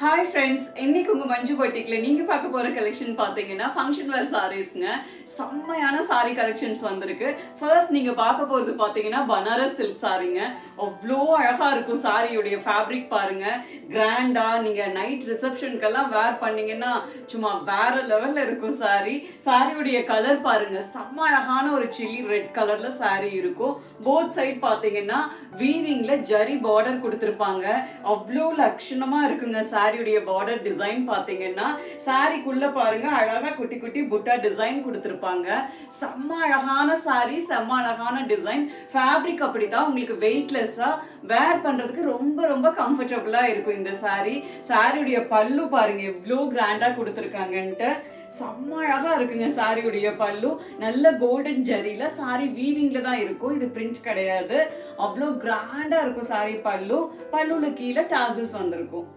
Hi friends, இன்னைக்கு உங்க மஞ்சு பொட்டிக்ல நீங்க பார்க்க போற கலெக்ஷன் பாத்தீங்கன்னா ஃபங்க்ஷன் வேர் சாரீஸ்ங்க. செம்மையான சாரி கலெக்ஷன்ஸ் வந்திருக்கு. ஃபர்ஸ்ட் நீங்க பார்க்க போறது பாத்தீங்கன்னா பனாரஸ் சில்க் சாரிங்க. அவ்வளோ அழகா இருக்கும் சாரியுடைய ஃபேப்ரிக் பாருங்க. கிராண்டா நீங்க நைட் ரிசப்ஷனுக்கெல்லாம் வேர் பண்ணீங்கன்னா சும்மா வேற லெவல்ல இருக்கும் சாரி. சாரியுடைய கலர் பாருங்க, செம்ம அழகான ஒரு சில்லி ரெட் கலர்ல சாரி இருக்கும். போத் சைட் பாத்தீங்கன்னா வீவிங்ல ஜரி பார்டர் கொடுத்திருப்பாங்க. அவ்வளோ லட்சணமா இருக்குங்க சாரியுடைய பார்டர் டிசைன் பாத்தீங்கன்னா. சாரிக்குள்ள பாருங்க அழகா குட்டி குட்டி புட்டா டிசைன் கொடுத்திருப்பாங்க. செம்ம அழகான சாரி, செம்ம அழகான டிசைன். ஃபேப்ரிக் அப்படிதான் உங்களுக்கு வெயிட்லெஸ்ஸா வேர் பண்றதுக்கு ரொம்ப ரொம்ப கம்ஃபர்டபுளா இருக்கும் இந்த சாரி. சாரியுடைய பல்லு பாருங்க எவ்வளோ கிராண்டா கொடுத்திருக்காங்கன்ட்டு. செம்ம அழகா இருக்குங்க சாரியுடைய பல்லு. நல்ல கோல்டன் ஜரியில சாரி வீவிங்ல தான் இருக்கும், இது பிரிண்ட் கிடையாது. அவ்வளோ கிராண்டா இருக்கும் சாரி பல்லு. பல்லுல கீழே டாசல்ஸ் வந்திருக்கும்.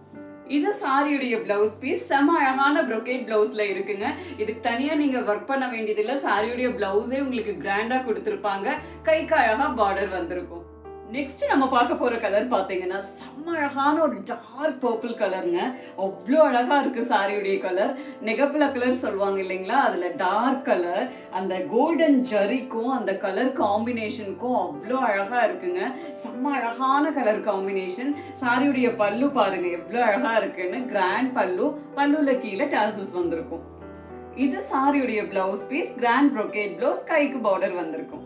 இது சாரியுடைய பிளவுஸ் பீஸ். செம அழகான ப்ரொகேட் பிளவுஸ்ல இருக்குங்க. இதுக்கு தனியா நீங்க ஒர்க் பண்ண வேண்டியதில்லை. சாரியுடைய பிளவுஸே உங்களுக்கு கிராண்டா கொடுத்திருப்பாங்க. கைக்கு அழகா பார்டர் வந்திருக்கும். நெக்ஸ்ட் நம்ம பார்க்க போற கலர் பாத்தீங்கன்னா செம்ம அழகான ஒரு டார்க் பர்பிள் கலருங்க. அவ்வளோ அழகா இருக்கு சாரியுடைய கலர். நெகப்பல கலர் சொல்லுவாங்க இல்லைங்களா, அதுல டார்க் கலர் அந்த கோல்டன் ஜரிக்கும் அந்த கலர் காம்பினேஷனுக்கும் அவ்வளோ அழகா இருக்குங்க. செம்ம அழகான கலர் காம்பினேஷன். சாரியுடைய பல்லு பாருங்க எவ்வளோ அழகா இருக்குன்னு. கிராண்ட் பல்லு, பல்லுல கீழே டாசல்ஸ் வந்திருக்கும். இது சாரியுடைய blouse piece. Grand brocade blouse, கைக்கு பார்டர் வந்திருக்கும்.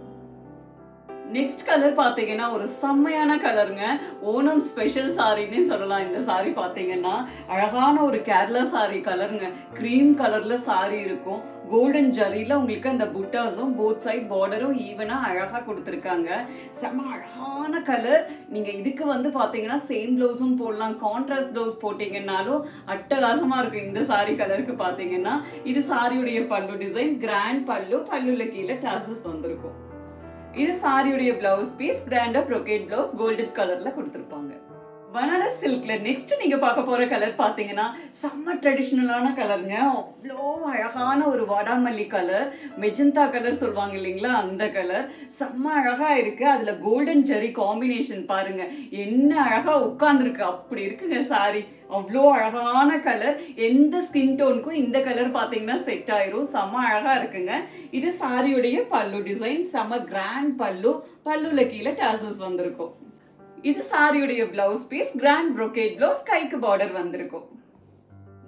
நெக்ஸ்ட் கலர் பாத்தீங்கன்னா ஒரு செம்மையான கலருங்க. ஓணம் ஸ்பெஷல் சாரின்னு சொல்லலாம். இந்த சாரி பாத்தீங்கன்னா அழகான ஒரு கேரளா சாரி கலருங்க. கிரீம் கலர்ல சாரி இருக்கும். கோல்டன் ஜரியில உங்களுக்கு அந்த புட்டாஸும் போத் சைட் பார்டரும் ஈவனா அழகா கொடுத்துருக்காங்க. செம்ம அழகான கலர். நீங்க இதுக்கு பாத்தீங்கன்னா சேம் பிளவுஸும் போடலாம். கான்ட்ராஸ்ட் பிளவுஸ் போட்டீங்கன்னாலும் அட்டகாசமா இருக்கும் இந்த சாரி கலருக்கு பாத்தீங்கன்னா. இது சாரியுடைய பல்லு டிசைன். கிராண்ட் பல்லு, பல்லுல கீழே டாசல்ஸ் வந்திருக்கும். இது சாரியுடைய பிளவுஸ் பீஸ். கிராண்டா ப்ரொகேட் பிளவுஸ் கோல்டன் கலர்ல கொடுத்திருப்பாங்க. பனாரஸ் சில்க்ல நெக்ஸ்ட் நீங்க பார்க்க போற கலர் பாத்தீங்கன்னா செம்ம ட்ரெடிஷ்னலான கலருங்க. அவ்வளோ அழகான ஒரு வாடாமல்லி கலர், மெஜந்தா கலர் சொல்லுவாங்க இல்லைங்களா, அந்த கலர் செம்ம அழகா இருக்கு. அதுல கோல்டன் ஜெரி காம்பினேஷன் பாருங்க என்ன அழகா உட்கார்ந்துருக்கு. அப்படி இருக்குங்க சாரி. அவ்வளோ அழகான கலர். எந்த ஸ்கின் டோனுக்கும் இந்த கலர் பாத்தீங்கன்னா செட் ஆயிரும். செம்ம அழகா இருக்குங்க. இது சாரியுடைய பல்லு டிசைன். செம்ம கிராண்ட் பல்லு, பல்லுல கீழே டாசல்ஸ் வந்திருக்கும். இது சாரியுடைய blouse piece. Grand brocade blouse, கைக்கு பார்டர் வந்திருக்கும்.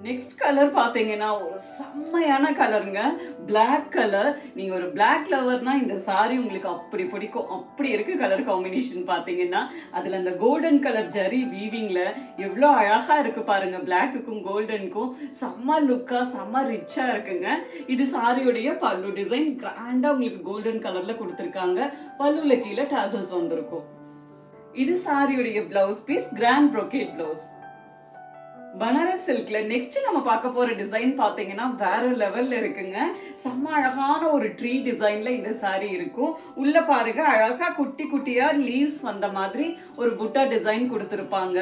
நெக்ஸ்ட் கலர் பாத்தீங்கன்னா ஒரு செம்மையான கலருங்க. Black colour. நீங்க ஒரு பிளாக் லவர்னா இந்த சாரி உங்களுக்கு அப்படி பிடிக்கும். அப்படி இருக்கு கலர் காம்பினேஷன் பாத்தீங்கன்னா. அதுல அந்த கோல்டன் கலர் ஜரி வீவிங்ல எவ்வளோ அழகா இருக்கு பாருங்க. பிளாக்குக்கும் கோல்டனுக்கும் செம்ம லுக்கா செம்ம ரிச்சா இருக்குங்க. இது சாரியுடைய பல்லு டிசைன். கிராண்டா உங்களுக்கு கோல்டன் கலர்ல கொடுத்திருக்காங்க. பல்லுல கீழே டாசல்ஸ் வந்திருக்கும். இது சாரியுடைய blouse piece. Grand brocade blouse. Banaras சில்க்ல நெக்ஸ்ட் நம்ம பார்க்க போற டிசைன் பாத்தீங்கன்னா வேற லெவல்ல இருக்குங்க. செம்ம அழகான ஒரு ட்ரீ டிசைன்ல இந்த சாரி இருக்கும். உள்ள பாருங்க அழகா குட்டி குட்டியா லீவ்ஸ் வந்த மாதிரி ஒரு புட்டா டிசைன் கொடுத்திருப்பாங்க.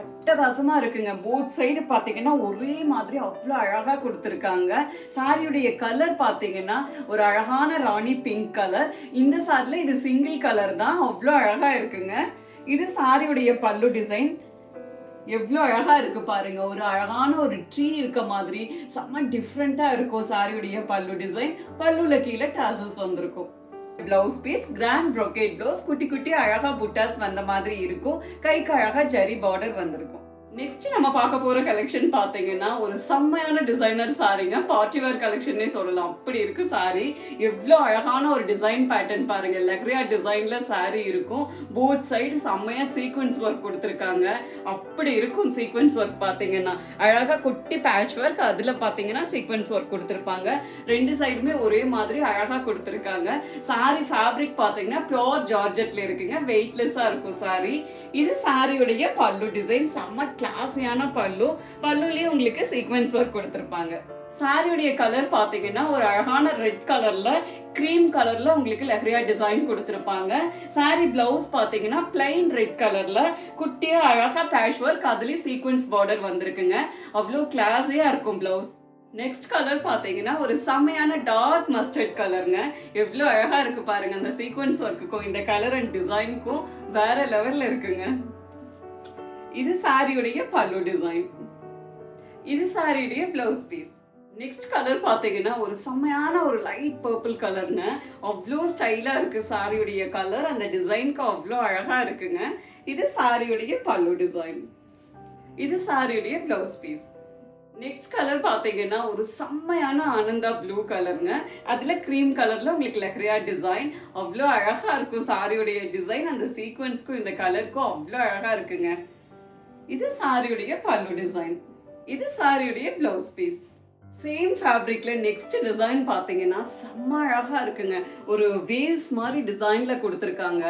அட்டகாசமா இருக்குங்க. போத் சைடு பாத்தீங்கன்னா ஒரே மாதிரி அவ்வளோ அழகா கொடுத்திருக்காங்க. சாரியுடைய கலர் பாத்தீங்கன்னா ஒரு அழகான ராணி பிங்க் கலர். இந்த சாரில இது சிங்கிள் கலர் தான். அவ்வளோ அழகா இருக்குங்க. இது சாரியுடைய பல்லு டிசைன். எவ்வளோ அழகா இருக்கு பாருங்க. ஒரு அழகான ஒரு ட்ரீ இருக்க மாதிரி செம்ம டிஃப்ரெண்டா இருக்கும் சாரியுடைய பல்லு டிசைன். பல்லுல கீழே டாசல்ஸ் வந்திருக்கும். Blouse piece. Grand brocade blouse. குட்டி குட்டி அழகா புட்டாஸ் வந்த மாதிரி இருக்கும். கைக்கு அழகா ஜரி பார்டர் வந்திருக்கும். நெக்ஸ்ட் நம்ம பார்க்க போற கலெக்ஷன் பாத்தீங்கன்னா ஒரு செம்மையான டிசைனர் சாரிங்க. பார்ட்டி வேர் கலெக்ஷன்னே சொல்லலாம். அப்படி இருக்கு சாரி. எவ்வளோ அழகான ஒரு டிசைன் பேட்டர்ன் பாருங்க. லக்ரியா டிசைன்ல சாரி இருக்கும். போத் சைடு செம்மையா சீக்வன்ஸ் ஒர்க் கொடுத்திருக்காங்க. அப்படி இருக்கும் சீக்வன்ஸ் ஒர்க் பாத்தீங்கன்னா. அழகா குட்டி பேட்ச் ஒர்க், அதுல பாத்தீங்கன்னா சீக்வன்ஸ் ஒர்க் கொடுத்திருப்பாங்க. ரெண்டு சைடுமே ஒரே மாதிரி அழகா கொடுத்திருக்காங்க. சாரி ஃபேப்ரிக் பாத்தீங்கன்னா பியோர் ஜார்ஜெட்ல இருக்குங்க. வெயிட்லெஸ்ஸா இருக்கும் சாரி. இது சாரியுடைய பல்லு டிசைன். செம்ம கிளாஸியான பல்லு. பல்லுலயே உங்களுக்கு சீக்வென்ஸ் ஒர்க் கொடுத்திருப்பாங்க. சாரியுடைய கலர் பாத்தீங்கன்னா ஒரு அழகான ரெட் கலர்ல கிரீம் கலர்ல உங்களுக்கு லெஹரியா டிசைன் கொடுத்திருப்பாங்க. சாரி பிளவுஸ் பாத்தீங்கன்னா பிளைன் ரெட் கலர்ல குட்டியா அழகா பேட்ச் ஒர்க், அதுலயும் சீக்வென்ஸ் பார்டர் வந்திருக்குங்க. அவ்வளோ கிளாஸியா இருக்கும் பிளவுஸ். நெக்ஸ்ட் கலர் பாத்தீங்கன்னா ஒரு செம்மையான டார்க் மஸ்டர்ட் கலருங்க. எவ்வளோ அழகா இருக்கு பாருங்க. அந்த சீக்வென்ஸ் ஒர்க்குக்கும் இந்த கலர் அண்ட் டிசைனுக்கும் வேற லெவல்ல இருக்குங்க. இது சாரியுடைய பல்லு டிசைன். இது சாரியுடைய பிளவுஸ் பீஸ். நெக்ஸ்ட் கலர் பார்த்தீங்கன்னா ஒரு செம்மையான ஒரு லைட் பர்பிள் கலர்ங்க. அவ்வளோ ஸ்டைலா இருக்கு சாரியுடைய கலர். அந்த டிசைனுக்கு அவ்வளோ அழகா இருக்குங்க. இது சாரியுடைய பல்லு டிசைன். இது சாரியுடைய பிளவுஸ் பீஸ். நெக்ஸ்ட் கலர் பார்த்தீங்கன்னா ஒரு செம்மையான ஆனந்தா ப்ளூ கலருங்க. அதுல கிரீம் கலர்ல உங்களுக்கு லெஹரியா டிசைன். அவ்வளோ அழகா இருக்கும் சாரியுடைய டிசைன். அந்த சீக்வன்ஸ்க்கும் இந்த கலருக்கும் அவ்வளோ அழகா இருக்குங்க. இது சாரியுடைய பல்லு டிசைன். இது சாரியுடைய பிளவுஸ் பீஸ். சேம் ஃபேப்ரிக்ல நெக்ஸ்ட் டிசைன் பார்த்தீங்கன்னா செம்ம அழகா இருக்குங்க. ஒரு வேவ்ஸ் மாதிரி டிசைன்ல கொடுத்துருக்காங்க.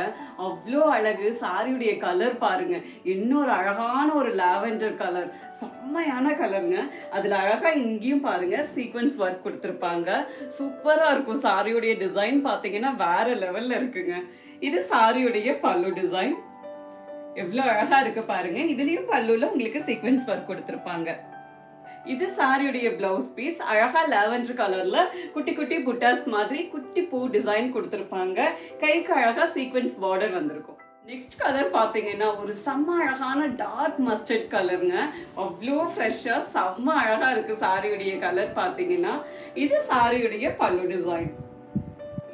அவ்வளோ அழகு. சாரியுடைய கலர் பாருங்க. இன்னொரு அழகான ஒரு லாவெண்டர் கலர். செம்மையான கலருங்க. அதுல அழகா இங்கேயும் பாருங்க சீக்வன்ஸ் ஒர்க் கொடுத்துருப்பாங்க. சூப்பரா இருக்கும். சாரியுடைய டிசைன் பார்த்தீங்கன்னா வேற லெவல்ல இருக்குங்க. இது சாரியுடைய பல்லு டிசைன். எவ்வளவு அழகா இருக்கு பாருங்க. இதுலயும் பல்லுல உங்களுக்கு சீக்வன்ஸ் ஒர்க் கொடுத்துருப்பாங்க. இது சாரியுடைய பிளவுஸ் பீஸ். அழகா லாவெண்டர் கலர்ல குட்டி குட்டி புட்டாஸ் மாதிரி குட்டி பூ டிசைன் கொடுத்துருப்பாங்க. கைக்கு அழகா சீக்வென்ஸ் பார்டர் வந்திருக்கும். நெக்ஸ்ட் கலர் பாத்தீங்கன்னா ஒரு செம்ம அழகான டார்க் மஸ்டர்ட் கலருங்க. அவ்வளோ ஃப்ரெஷ்ஷா செம்ம அழகா இருக்கு சாரியுடைய கலர் பாத்தீங்கன்னா. இது சாரியுடைய பல்லு டிசைன்.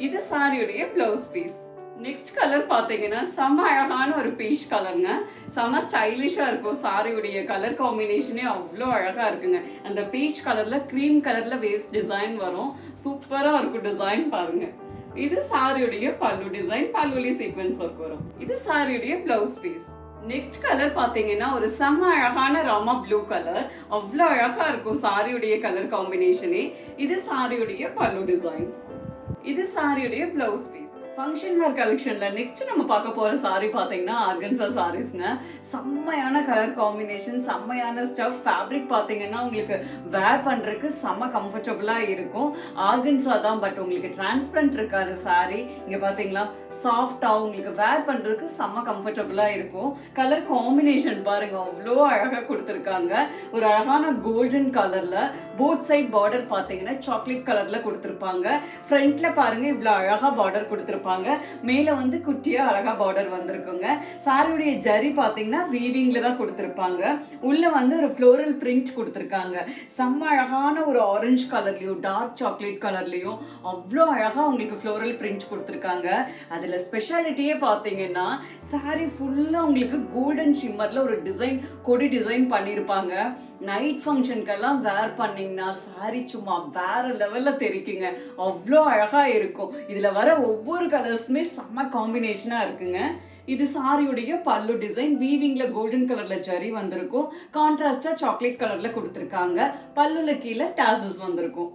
இது சாரியுடைய பிளவுஸ் பீஸ். நெக்ஸ்ட் கலர் பாத்தீங்கன்னா செம்ம அழகான ஒரு பீச் கலருங்க. செம்ம ஸ்டைலிஷா இருக்கும். சாரியுடைய கலர் காம்பினேஷனே அவ்வளோ அழகா இருக்குங்க. அந்த பீச் கலர்ல கிரீம் கலர்ல வேவ்ஸ் டிசைன் வரும். சூப்பரா இருக்கும் டிசைன் பாருங்க. இது சாரியுடைய பல்லு டிசைன். பல்லுலி சீக்வென்ஸ் ஒர்க் வரும். இது சாரியுடைய பிளவுஸ் பீஸ். நெக்ஸ்ட் கலர் பாத்தீங்கன்னா ஒரு செம்ம அழகான ராமா ப்ளூ கலர். அவ்வளோ அழகா இருக்கும் சாரியுடைய கலர் காம்பினேஷனே. இது சாரியுடைய பல்லு டிசைன். இது சாரியுடைய பிளவுஸ் பீஸ். ஃபங்க்ஷன் வேர் கலெக்ஷன்ல நெக்ஸ்ட் நம்ம பார்க்க போற சாரி பாத்தீங்கன்னா ஆர்கன்சா சாரீஸ்ங்க. செம்மையான கலர் காம்பினேஷன், செம்மையான ஸ்டஃப். ஃபேப்ரிக் பாத்தீங்கன்னா உங்களுக்கு வேர் பண்றதுக்கு செம்ம கம்ஃபர்டபுளா இருக்கும். ஆர்கன்சா தான், பட் உங்களுக்கு டிரான்ஸ்பரண்ட் இருக்காது சாரி. இங்க பாத்தீங்களா சாஃப்டா உங்களுக்கு வேர் பண்றதுக்கு செம்ம கம்ஃபர்டபுளா இருக்கும். கலர் காம்பினேஷன் பாருங்க அவ்வளோ அழகா கொடுத்துருக்காங்க. ஒரு அழகான கோல்டன் கலர்ல போத் சைட் பார்டர் பாத்தீங்கன்னா சாக்லேட் கலர்ல கொடுத்துருப்பாங்க. ஃப்ரண்ட்ல பாருங்க இவ்வளவு அழகா பார்டர் கொடுத்துருப்பாங்க. மேல வந்து குட்டியா அழகா பார்டர் வந்திருக்குங்க. சாரியுடைய ஜரி பாத்தீங்கன்னா வீவிங்ல தான் கொடுத்துருப்பாங்க. உள்ள வந்து ஒரு ஃப்ளோரல் பிரிண்ட் கொடுத்துருக்காங்க. செம்ம அழகான ஒரு ஆரஞ்சு கலர்லயும் டார்க் சாக்லேட் கலர்லயும் அவ்வளோ அழகா உங்களுக்கு ஃப்ளோரல் பிரிண்ட் கொடுத்துருக்காங்க. அதுல ஸ்பெஷாலிட்டியே பாத்தீங்கன்னா சாரி ஃபுல்லா உங்களுக்கு கோல்டன் ஷிம்மர்ல ஒரு டிசைன், கொடி டிசைன் பண்ணிருப்பாங்க. நைட் ஃபங்க்ஷனுக்கெல்லாம் வேர் பண்ணீங்கன்னா சாரி சும்மா வேற லெவல்ல தெரிக்குங்க. அவ்வளோ அழகா இருக்கும். இதுல வர ஒவ்வொரு கலர்ஸுமே செம்ம காம்பினேஷனா இருக்குங்க. இது சாரியுடைய பல்லு டிசைன். வீவிங்ல கோல்டன் கலர்ல ஜரி வந்திருக்கும். கான்ட்ராஸ்டா சாக்லேட் கலர்ல கொடுத்துருக்காங்க. பல்லுல கீழே டாசல்ஸ் வந்திருக்கும்.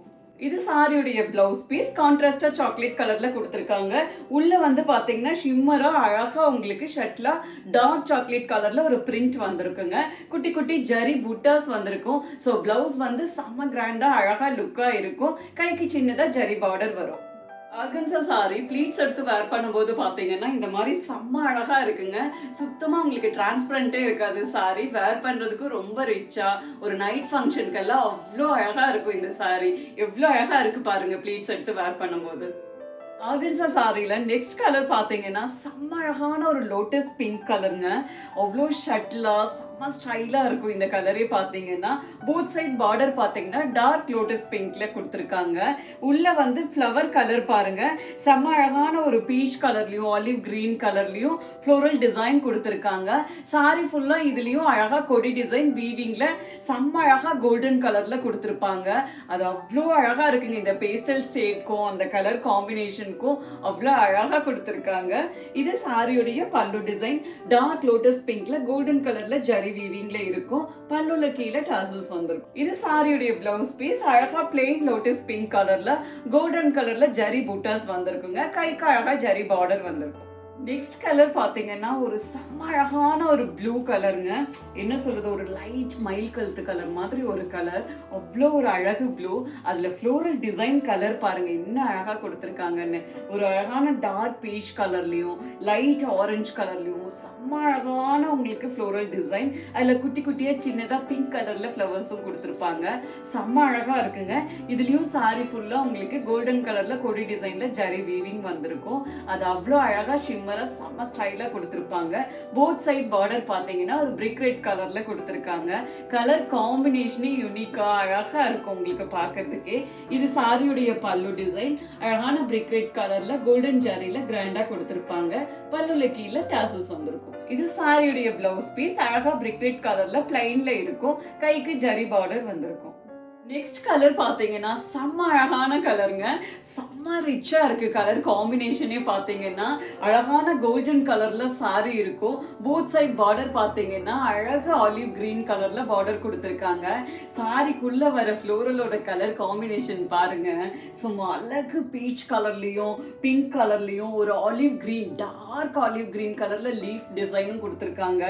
இது சாரியுடைய பிளவுஸ் பீஸ். கான்ட்ராஸ்டா சாக்லேட் கலர்ல கொடுத்துருக்காங்க. உள்ள வந்து பாத்தீங்கன்னா ஷிம்மரா அழகா உங்களுக்கு ஷர்ட்ல டார்க் சாக்லேட் கலர்ல ஒரு பிரிண்ட் வந்திருக்குங்க. குட்டி குட்டி ஜரி புட்டாஸ் வந்திருக்கும். ஸோ பிளவுஸ் வந்து செம்ம கிராண்டா அழகா லுக்கா இருக்கும். கைக்கு சின்னதா ஜரி பார்டர் வரும். ஆர்கன்சா சாரி ப்ளீட்ஸ் எடுத்து வேர் பண்ணும்போது பாத்தீங்கன்னா இந்த மாதிரி செம்ம அழகா இருக்குங்க. சுத்தமா உங்களுக்கு டிரான்ஸ்பரண்டே இருக்காது. சாரி வேர் பண்றதுக்கு ரொம்ப ரிச்சா ஒரு நைட் ஃபங்க்ஷனுக்கெல்லாம் அவ்வளோ அழகா இருக்கும். இந்த சாரி எவ்வளோ அழகா இருக்கு பாருங்க ப்ளீட்ஸ் எடுத்து வேர் பண்ணும்போது. ஆர்கன்சா சாரியில நெக்ஸ்ட் கலர் பாத்தீங்கன்னா செம்ம அழகான ஒரு லோட்டஸ் பிங்க் கலருங்க. அவ்வளோ ஷட்லா செம்ம ஸ்டைலா இருக்கும். இந்த கலரே பாத்தீங்கன்னா போத் சைட் பார்டர் பாத்தீங்கன்னா டார்க் லோட்டஸ் பிங்க்ல கொடுத்துருக்காங்க. உள்ள வந்து ஃப்ளவர் கலர் பாருங்க செம்ம அழகான ஒரு பீச் கலர்லயும் ஆலிவ் கிரீன் கலர்லயும் ஃப்ளோரல் டிசைன் கொடுத்துருக்காங்க. சாரி ஃபுல்லா இதுலயும் அழகா கொடி டிசைன் வீவிங்ல செம்ம அழகா கோல்டன் கலர்ல கொடுத்துருப்பாங்க. அது அவ்வளோ அழகா இருக்குங்க. இந்த பேஸ்டல் ஷேட்க்கும் அந்த கலர் காம்பினேஷன் அவ்வளவு அழகா கொடுத்திருக்காங்க. இது சாரியுடைய பல்லு டிசைன். டார்க் லோட்டஸ் பிங்க்ல கோல்டன் கலர்ல ஜரி வீவிங்ல இருக்கும். பல்லுல கீழே டாசல்ஸ் வந்திருக்கும். இது சாரியுடைய பிளவுஸ் பீஸ். அழகா பிளெயின் லோட்டஸ் பிங்க் கலர்ல கோல்டன் கலர்ல ஜரி பூட்டாஸ் வந்திருக்குங்க. கைக்கு அழகா ஜரி பார்டர் வந்திருக்கும். நெக்ஸ்ட் கலர் பாத்தீங்கன்னா ஒரு செம்ம அழகான ஒரு ப்ளூ கலருங்க. என்ன சொல்றது, ஒரு லைட் மயில் கழுத்து கலர் மாதிரி ஒரு கலர். அவ்வளோ ஒரு அழகு ப்ளூ. அதுல ஃப்ளோரல் டிசைன் கலர் பாருங்க என்ன அழகா கொடுத்துருக்காங்கன்னு. ஒரு அழகான டார்க் பீச் கலர்லயும் லைட் ஆரஞ்சு கலர்லயும் செம்ம செம்ம அழகான உங்களுக்கு ஃப்ளோரல் டிசைன். அதுல குட்டி குட்டியா சின்னதா பிங்க் கலர்ல ஃப்ளவர்ஸும் கொடுத்துருப்பாங்க. செம்ம அழகா இருக்குங்க. இதுலயும் சாரி ஃபுல்லா உங்களுக்கு கோல்டன் கலர்ல கொடி டிசைன்ல ஜரி வீவிங் வந்திருக்கும். அது அவ்வளோ அழகா ஷிம்மரா செம்ம ஸ்டைலா கொடுத்துருப்பாங்க. போத் சைட் பார்டர் பாத்தீங்கன்னா ஒரு பிரிக் ரெட் கலர்ல கொடுத்துருக்காங்க. கலர் காம்பினேஷனே யூனிக்கா அழகா இருக்கும் உங்களுக்கு பாக்குறதுக்கே. இது சாரியுடைய பல்லு டிசைன். அழகான பிரிக் ரெட் கலர்ல கோல்டன் ஜரியில கிராண்டா கொடுத்துருப்பாங்க. பல்லுல கீழே டாசல்ஸ் வந்திருக்கும். இது சாரியுடைய பிளவுஸ் பீஸ். அழகா பிரிக் ரெட் கலர்ல பிளைன்ல இருக்கும். கைக்கு ஜரி பார்டர் வந்திருக்கும். நெக்ஸ்ட் கலர் பாத்தீங்கன்னா செம்ம அழகான கலருங்க. செம்ம ரிச்சா இருக்கு கலர் காம்பினேஷனே பாத்தீங்கன்னா. அழகான கோல்டன் கலர்ல சாரி இருக்கும். போத் சைட் பார்டர் பாத்தீங்கன்னா அழகு ஆலிவ் கிரீன் கலர்ல பார்டர் கொடுத்துருக்காங்க. சாரிக்குள்ள வர ஃப்ளோரலோட கலர் காம்பினேஷன் பாருங்க. சும்மா அழகு பீச் கலர்லயும் பிங்க் கலர்லயும் ஒரு olive green dark olive green கலர்ல லீஃப் டிசைனும் கொடுத்துருக்காங்க.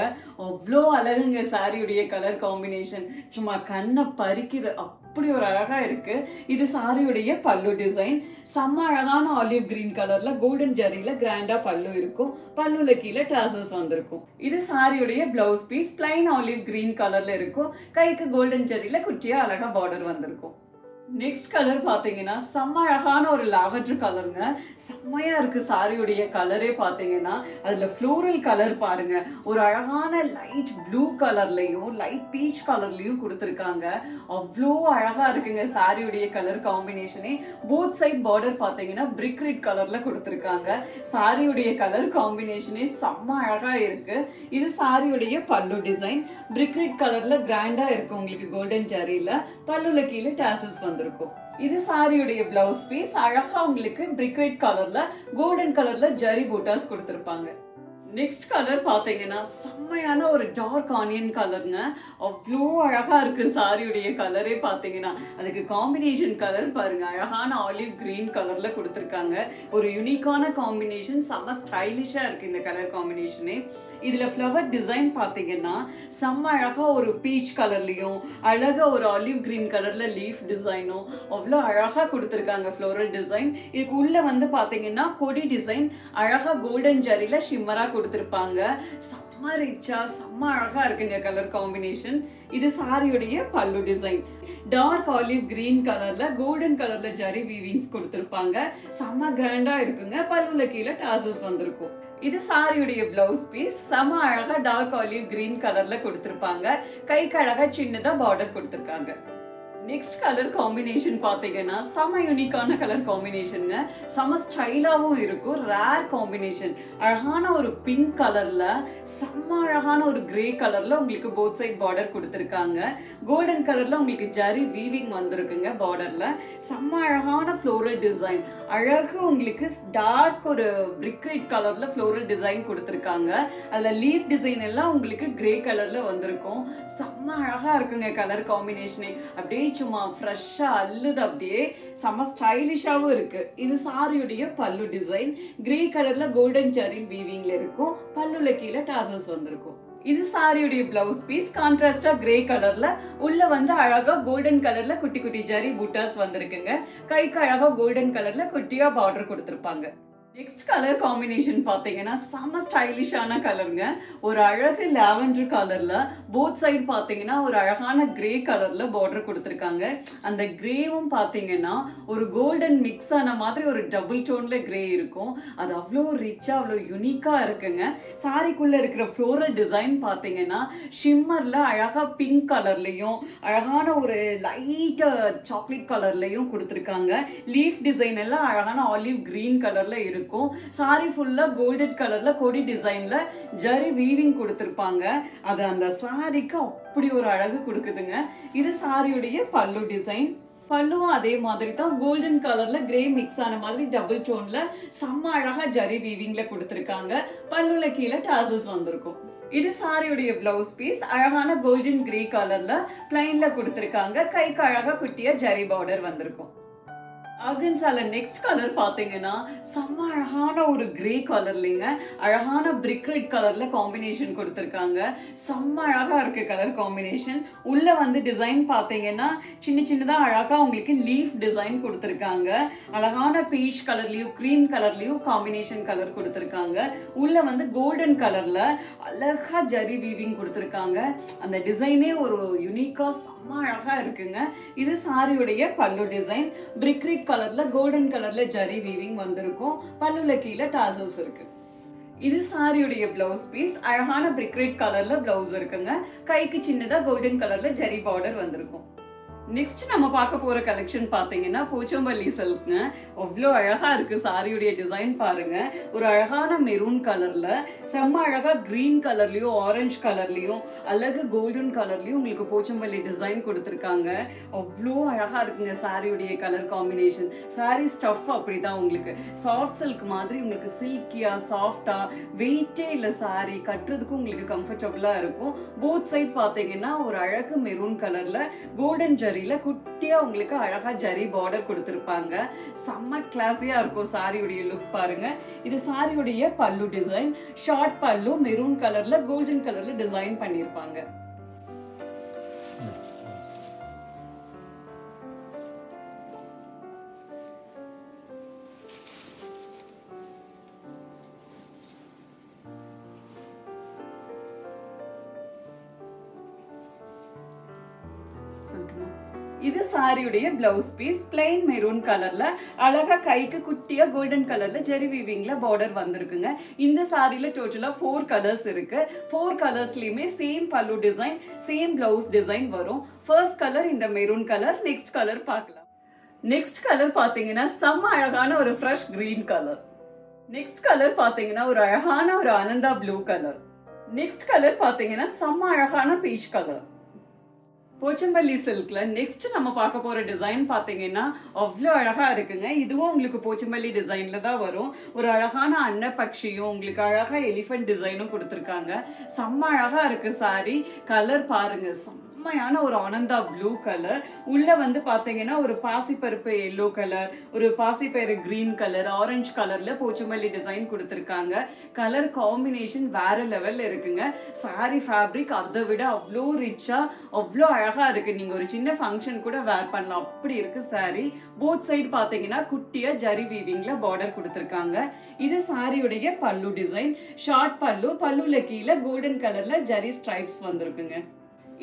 அவ்வளோ அழகுங்க சாரியுடைய கலர் காம்பினேஷன். சும்மா கண்ணை பறிக்குது. அப்படி ஒரு அழகா இருக்கு. இது சாரியுடைய பல்லு டிசைன். செம்ம அழகான ஆலிவ் கிரீன் கலர்ல கோல்டன் ஜரியில கிராண்டா பல்லு இருக்கும். பல்லுல கீழே டாசல்ஸ் வந்திருக்கும். இது சாரியுடைய blouse piece. Plain olive green கலர்ல இருக்கும். கைக்கு கோல்டன் ஜரியில குட்டியா அழகா பார்டர் வந்திருக்கும். நெக்ஸ்ட் கலர் பாத்தீங்கன்னா செம்ம அழகான ஒரு லாவெண்டர் கலருங்க. செம்மையா இருக்கு சாரியுடைய கலரே பாத்தீங்கன்னா. அதுல ஃப்ளோரல் கலர் பாருங்க. ஒரு அழகான லைட் ப்ளூ கலர்லயும் லைட் பீச் கலர்லயும் கொடுத்துருக்காங்க. அவ்வளோ அழகா இருக்குங்க சாரியுடைய கலர் காம்பினேஷனே. போத் சைட் பார்டர் பாத்தீங்கன்னா பிரிக் ரெட் கலர்ல கொடுத்துருக்காங்க. சாரியுடைய கலர் காம்பினேஷனே செம்ம அழகா இருக்கு. இது சாரியுடைய பல்லு டிசைன். பிரிக் ரெட் கலர்ல கிராண்டா இருக்கு உங்களுக்கு கோல்டன் ஜரியில. பல்லுல கீழே டாசல்ஸ் வந்திருக்கும். இது சாரியுடைய பிளவுஸ் பீஸ். அழகா உங்களுக்கு பிரிக் ரெட் கலர்ல கோல்டன் கலர்ல ஜரி பூட்டாஸ் கொடுத்திருப்பாங்க. நெக்ஸ்ட் கலர் பாத்தீங்கன்னா செம்மையான ஒரு டார்க் ஆனியன் கலருங்க. அவ்வளோ அழகா இருக்கு சாரியுடைய கலரே பாத்தீங்கன்னா. அதுக்கு காம்பினேஷன் கலர் பாருங்க. அழகான ஆலிவ் கிரீன் கலர்ல கொடுத்துருக்காங்க. ஒரு யூனிக்கான காம்பினேஷன். செம்ம ஸ்டைலிஷா இருக்கு இந்த கலர் காம்பினேஷனே. இதுல ஃப்ளவர் டிசைன் பாத்தீங்கன்னா செம்ம அழகா ஒரு பீச் கலர்லயும் அழகா ஒரு ஆலிவ் கிரீன் கலர்ல லீஃப் டிசைனும் அவ்வளோ அழகா கொடுத்துருக்காங்க ஃப்ளோரல் டிசைன். இதுக்கு உள்ள வந்து பாத்தீங்கன்னா கொடி டிசைன் அழகா கோல்டன் ஜரியில ஷிம்மரா கொடுத்துருப்பாங்க. செம்ம ரிச்சா செம்ம அழகா இருக்குங்க கலர் காம்பினேஷன். இது சாரியுடைய பல்லு டிசைன். டார்க் ஆலிவ் கிரீன் கலர்ல கோல்டன் கலர்ல ஜரி வீவிங்ஸ் கொடுத்துருப்பாங்க. செம்ம கிராண்டா இருக்குங்க. பல்லுல கீழே டாசல்ஸ் வந்திருக்கும். இது சாரியுடைய பிளவுஸ் பீஸ். செம அழகா டார்க் ஆலிவ் கிரீன் கலர்ல கொடுத்திருப்பாங்க. கைக்கு அழகா சின்னதா பார்டர் கொடுத்திருக்காங்க. நெக்ஸ்ட் கலர் காம்பினேஷன் பாத்தீங்கன்னா செம யூனிக்கான கலர் காம்பினேஷன்ங்க. செம ஸ்டைலாவும் இருக்கும். Rare combination. அழகான ஒரு பிங்க் கலர்ல செம்ம அழகான ஒரு கிரே கலர்ல உங்களுக்கு போத் சைட் பார்டர் கொடுத்திருக்காங்க. கோல்டன் கலர்ல உங்களுக்கு ஜரி வீவிங் வந்திருக்குங்க பார்டர்ல. செம்ம அழகான ஃப்ளோரல் டிசைன். அழகு உங்களுக்கு டார்க் ஒரு பிரிக் ரெட் கலர்ல ஃப்ளோரல் டிசைன் கொடுத்திருக்காங்க. அதுல லீஃப் டிசைன் எல்லாம் உங்களுக்கு கிரே கலர்ல வந்திருக்கும். செம்ம அழகா இருக்குங்க கலர் காம்பினேஷனே. அப்படியே சும்மா ஃப்ரெஷ்ஷா அல்லுது. அப்படியே செம்ம ஸ்டைலிஷாவும் இருக்கு. இது சாரியுடைய பல்லு டிசைன். கிரே கலர்ல கோல்டன் ஜரி வீவிங்ல இருக்கும். பல்லுல கீழே டாசல்ஸ் வந்திருக்கும். இது சாரியுடைய பிளவுஸ் பீஸ். கான்ட்ராஸ்டா கிரே கலர்ல உள்ள வந்து அழகா கோல்டன் கலர்ல குட்டி குட்டி ஜரி பூட்டாஸ் வந்திருக்குங்க. கைக்கு அழகா கோல்டன் கலர்ல குட்டியா பார்டர் கொடுத்திருப்பாங்க. நெக்ஸ்ட் கலர் காம்பினேஷன் பாத்தீங்கன்னா செம ஸ்டைலிஷான கலருங்க. ஒரு அழகு லாவெண்டர் கலர்ல போத் சைடு பாத்தீங்கன்னா ஒரு அழகான கிரே கலர்ல பார்டர் கொடுத்திருக்காங்க. அந்த கிரேவும் பாத்தீங்கன்னா ஒரு கோல்டன் மிக்ஸ் ஆன மாதிரி ஒரு டபுள் டோன்ல கிரே இருக்கும். அது அவ்வளோ ரிச்சா அவ்வளோ யூனிக்கா இருக்குங்க. சாரிக்குள்ள இருக்கிற ஃப்ளோரல் டிசைன் பாத்தீங்கன்னா ஷிம்மர்ல அழகா பிங்க் கலர்லயும் அழகான ஒரு லைட் சாக்லேட் கலர்லயும் கொடுத்திருக்காங்க. லீஃப் டிசைன் எல்லாம் அழகான ஆலிவ் கிரீன் கலர்ல இருக்கும். சாரி ஃபுல்லா கோல்டன் கலர்ல கொடி டிசைன்ல ஜரி வீவிங் கொடுத்திருப்பாங்க. அது அந்த சாரிக்கு அப்படி ஒரு அழகு கொடுக்குதுங்க. இது சாரியுடைய பல்லு டிசைன். பல்லுவும் அதே மாதிரி தான் கோல்டன் கலர்ல கிரே மிக்ஸ் ஆன மாதிரி டபுள் டோன்ல செம்ம அழகா ஜரி வீவிங்ல கொடுத்திருக்காங்க. பல்லுல கீழே டாசல்ஸ் வந்திருக்கும். இது சாரியுடைய பிளவுஸ் பீஸ். அழகான கோல்டன் கிரே கலர்ல பிளைன்ல கொடுத்திருக்காங்க. கைக்கு அழகா குட்டியா ஜரி பார்டர் வந்திருக்கும். ஆர்கன்ஸால நெக்ஸ்ட் கலர் பாத்தீங்கன்னா செம்ம அழகான ஒரு கிரே கலர்லிங்க, அழகான பிரிக் ரெட் கலர்ல காம்பினேஷன் கொடுத்துருக்காங்க. செம்ம அழகா இருக்கு கலர் காம்பினேஷன். உள்ள வந்து டிசைன் பாத்தீங்கன்னா சின்ன சின்னதா அழகா உங்களுக்கு லீஃப் டிசைன் கொடுத்துருக்காங்க. அழகான பீச் கலர்லயும் கிரீம் கலர்லயும் காம்பினேஷன் கலர் கொடுத்துருக்காங்க. உள்ள வந்து கோல்டன் கலர்ல அழகா ஜரி வீவிங் கொடுத்துருக்காங்க. அந்த டிசைனே ஒரு யூனிக்கா செம்ம அழகா இருக்குங்க. இது சாரியுடைய பல்லு டிசைன். பிரிக் ரெட் கலர்ல கோல்டன் கலர்ல ஜரி வீவிங் வந்திருக்கும். பல்லுல கீழே டாசல்ஸ் இருக்கு. இது சாரியுடைய பிளவுஸ் பீஸ். அழகான பிரிக் ரெட் கலர்ல பிளவுஸ் இருக்குங்க. கைக்கு சின்னதா கோல்டன் கலர்ல ஜரி பார்டர் வந்திருக்கும். நெக்ஸ்ட் நம்ம பார்க்க போற கலெக்ஷன் பாத்தீங்கன்னா போச்சம்பள்ளி சில்க்ங்க. அவ்வளோ அழகா இருக்கு சாரியுடைய டிசைன் பாருங்க. ஒரு அழகான மெரூன் கலர்ல செம்ம அழகா கிரீன் கலர்லயும் ஆரஞ்சு கலர்லயும் அழகு கோல்டன் கலர்லயும் உங்களுக்கு போச்சம்பள்ளி டிசைன் கொடுத்துருக்காங்க. அவ்வளோ அழகா இருக்குங்க சாரியுடைய கலர் காம்பினேஷன். சாரி ஸ்டஃப் அப்படிதான் உங்களுக்கு சாஃப்ட் சில்க் மாதிரி உங்களுக்கு சில்கியா சாஃப்டா வெயிட்டே இல்ல. சாரி கட்டுறதுக்கும் உங்களுக்கு கம்ஃபர்டபுளா இருக்கும். போத் சைட் பாத்தீங்கன்னா ஒரு அழகு மெரூன் கலர்ல கோல்டன் ஜரி குட்டியா உங்களுக்கு அழகா ஜரி பார்டர் கொடுத்திருப்பாங்க. செம்ம கிளாஸியா இருக்கும் சாரியுடைய லுக் பாருங்க. இது சாரியுடைய பல்லு டிசைன். ஷார்ட் பல்லு மெரூன் கலர்ல கோல்டன் கலர்ல டிசைன் பண்ணிருப்பாங்க. இது சாரியுடைய பிளவுஸ் பீஸ். பிளைன் மெரூன் கலர்ல அழகா கைக்கு குட்டியா கோல்டன் கலர்ல ஜெரி வீவிங்ல பார்டர் வந்திருக்குங்க. இந்த சாரியில டோட்டலா 4 கலர்ஸ் இருக்கு. 4 கலர்ஸ்லயுமே சேம் பல்லு டிசைன் சேம் பிளவுஸ் டிசைன் வரும். ஃபர்ஸ்ட் கலர் இந்த மெரூன் கலர். நெக்ஸ்ட் கலர் பார்க்கலாம். நெக்ஸ்ட் கலர் பாத்தீங்கன்னா செம்ம அழகான ஒரு fresh green colour. Next colour பாத்தீங்கன்னா ஒரு அழகான ஒரு Ananda blue colour. Next colour பாத்தீங்கன்னா செம்ம அழகான பீச் கலர். போச்சம்பள்ளி சில்க்ல நெக்ஸ்ட் நம்ம பார்க்க போற டிசைன் பாத்தீங்கன்னா அவ்வளோ அழகா இருக்குங்க. இதுவும் உங்களுக்கு போச்சம்பள்ளி டிசைன்ல தான் வரும். ஒரு அழகான அன்னப்பக்ஷியும் உங்களுக்கு அழகா எலிஃபென்ட் டிசைனும் கொடுத்துருக்காங்க. செம்ம அழகா இருக்கு சாரி. கலர் பாருங்க செம்மையான ஒரு ஆனந்தா ப்ளூ கலர். உள்ள வந்து பாத்தீங்கன்னா ஒரு பாசிப்பருப்பு எல்லோ கலர், ஒரு பாசிப்பயிறு கிரீன் கலர், ஆரஞ்சு கலர்ல போச்சம்பள்ளி டிசைன் கொடுத்துருக்காங்க. கலர் காம்பினேஷன் வேற லெவல்ல இருக்குங்க. சாரி ஃபேப்ரிக் அதை விட அவ்வளோ ரிச்சா அவ்வளோ அழகா இருக்கு. நீங்க ஒரு சின்ன ஃபங்க்ஷன் கூட வேர் பண்ணலாம் அப்படி இருக்கு சாரி. போத் சைடு பாத்தீங்கன்னா குட்டியா ஜரி வீவிங்ல பார்டர் கொடுத்துருக்காங்க. இது சாரியுடைய பல்லு டிசைன். ஷார்ட் பல்லு. பல்லுல கீழே கோல்டன் கலர்ல ஜரி ஸ்ட்ரைப்ஸ் வந்திருக்குங்க.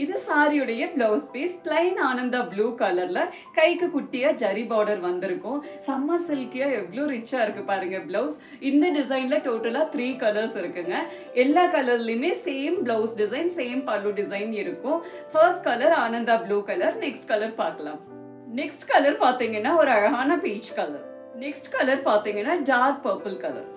இது சாரியுடைய பிளவுஸ் பீஸ். பிளைன் ஆனந்தா ப்ளூ கலர்ல கைக்கு குட்டியா ஜரி பார்டர் வந்திருக்கும். செம்ம சில்கியா எவ்வளோ ரிச்சா இருக்கு பாருங்க பிளவுஸ். இந்த டிசைன்ல டோட்டலா 3 கலர்ஸ் இருக்குங்க. எல்லா கலர்லயுமே சேம் பிளவுஸ் டிசைன் சேம் பல்லு டிசைன் இருக்கும். First colour Ananda blue colour. Next colour பார்க்கலாம். நெக்ஸ்ட் கலர் பாத்தீங்கன்னா ஒரு அழகான பீச் கலர். நெக்ஸ்ட் கலர் பாத்தீங்கன்னா டார்க் பர்பிள் கலர்.